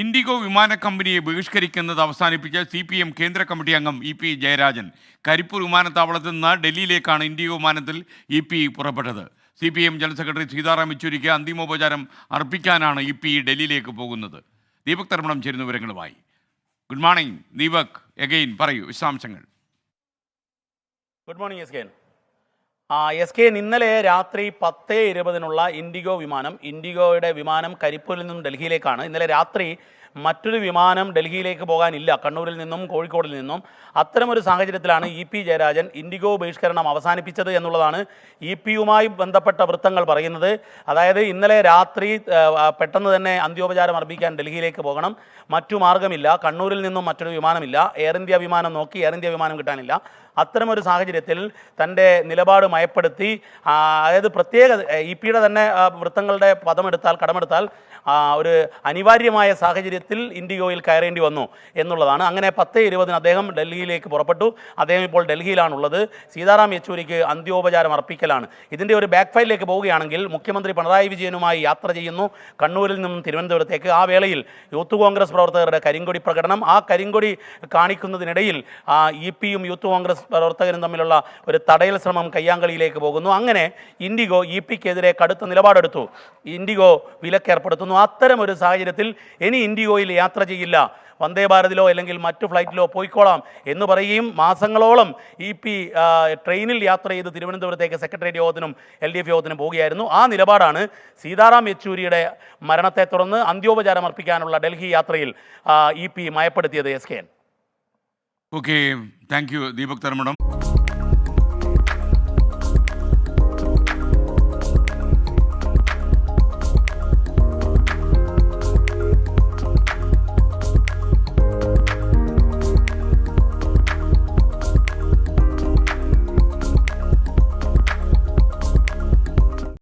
IndiGo വിമാന കമ്പനിയെ ബഹിഷ്കരിക്കുന്നത് അവസാനിപ്പിച്ച CPM കേന്ദ്ര കമ്മിറ്റി അംഗം EP ജയരാജൻ കരിപ്പൂർ വിമാനത്താവളത്തിൽ നിന്ന് ഡൽഹിയിലേക്കാണ് ഇൻഡിഗോ വിമാനത്തിൽ EP പുറപ്പെട്ടത്. CPM ജനറൽ സെക്രട്ടറി സീതാറാം യെച്ചൂരിക്ക് അന്തിമോപചാരം അർപ്പിക്കാനാണ് EP ഡൽഹിയിലേക്ക് പോകുന്നത്. ദീപക് തർമ്മണം ചേരുന്ന വിവരങ്ങളുമായി. ഗുഡ് മോർണിംഗ് ദീപക്, എഗെയിൻ പറയൂ വിശദാംശങ്ങൾ. ഗുഡ് മോർണിംഗ് എസ് കെ ഇന്നലെ രാത്രി 10:20 ഇൻഡിഗോയുടെ വിമാനം കരിപ്പൂരിൽ നിന്നും ഡൽഹിയിലേക്കാണ്. ഇന്നലെ രാത്രി മറ്റൊരു വിമാനം ഡൽഹിയിലേക്ക് പോകാനില്ല, കണ്ണൂരിൽ നിന്നും കോഴിക്കോടിൽ നിന്നും. അത്തരമൊരു സാഹചര്യത്തിലാണ് EP ജയരാജൻ ഇൻഡിഗോ ബഹിഷ്കരണം അവസാനിപ്പിച്ചത് എന്നുള്ളതാണ് EP-യുമായി ബന്ധപ്പെട്ട വൃത്തങ്ങൾ പറയുന്നത്. അതായത് ഇന്നലെ രാത്രി പെട്ടെന്ന് തന്നെ അന്ത്യോപചാരം അർപ്പിക്കാൻ ഡൽഹിയിലേക്ക് പോകണം, മറ്റു മാർഗമില്ല, കണ്ണൂരിൽ നിന്നും മറ്റൊരു വിമാനമില്ല, എയർ ഇന്ത്യ വിമാനം നോക്കി എയർ ഇന്ത്യ വിമാനം കിട്ടാനില്ല. അത്തരമൊരു സാഹചര്യത്തിൽ തൻ്റെ നിലപാട് മയപ്പെടുത്തി, അതായത് പ്രത്യേക EP-യുടെ തന്നെ വൃത്തങ്ങളുടെ കടമെടുത്താൽ ഒരു അനിവാര്യമായ സാഹചര്യത്തിൽ ഇൻഡിഗോയിൽ കയറേണ്ടി വന്നു എന്നുള്ളതാണ്. അങ്ങനെ 10:20 അദ്ദേഹം ഡൽഹിയിലേക്ക് പുറപ്പെട്ടു. അദ്ദേഹം ഇപ്പോൾ ഡൽഹിയിലാണുള്ളത്. സീതാറാം യെച്ചൂരിക്ക് അന്ത്യോപചാരം അർപ്പിക്കലാണ്. ഇതിൻ്റെ ഒരു ബാക്ക് ഫയലിലേക്ക് പോവുകയാണെങ്കിൽ മുഖ്യമന്ത്രി പിണറായി വിജയനുമായി യാത്ര ചെയ്യുന്നു കണ്ണൂരിൽ നിന്നും തിരുവനന്തപുരത്തേക്ക്. ആ വേളയിൽ യൂത്ത് കോൺഗ്രസ് പ്രവർത്തകരുടെ കരിങ്കൊടി പ്രകടനം, ആ കരിങ്കൊടി കാണിക്കുന്നതിനിടയിൽ EP-യും യൂത്ത് കോൺഗ്രസ് പ്രവർത്തകരും തമ്മിലുള്ള ഒരു തടയൽ ശ്രമം കയ്യാങ്കളിയിലേക്ക് പോകുന്നു. അങ്ങനെ ഇൻഡിഗോ EP-ക്കെതിരെ കടുത്ത നിലപാടെടുത്തു, ഇൻഡിഗോ വിലക്കേർപ്പെടുത്തുന്നു. അത്തരം ഒരു സാഹചര്യത്തിൽ ഇനി ഇൻഡിഗോയിൽ യാത്ര ചെയ്യില്ല, വന്ദേ ഭാരതിലോ അല്ലെങ്കിൽ മറ്റു ഫ്ലൈറ്റിലോ പോയിക്കോളാം എന്ന് പറയുകയും മാസങ്ങളോളം EP ട്രെയിനിൽ യാത്ര ചെയ്ത് തിരുവനന്തപുരത്തേക്ക് സെക്രട്ടേറിയറ്റ് യോഗത്തിനും LDF യോഗത്തിനും പോവുകയായിരുന്നു. ആ നിലപാടാണ് സീതാറാം യെച്ചൂരിയുടെ മരണത്തെ തുടർന്ന് അന്ത്യോപചാരം അർപ്പിക്കാനുള്ള ഡൽഹി യാത്രയിൽ EP മയപ്പെടുത്തിയത്. Okay, thank you Deepak Dharmadam.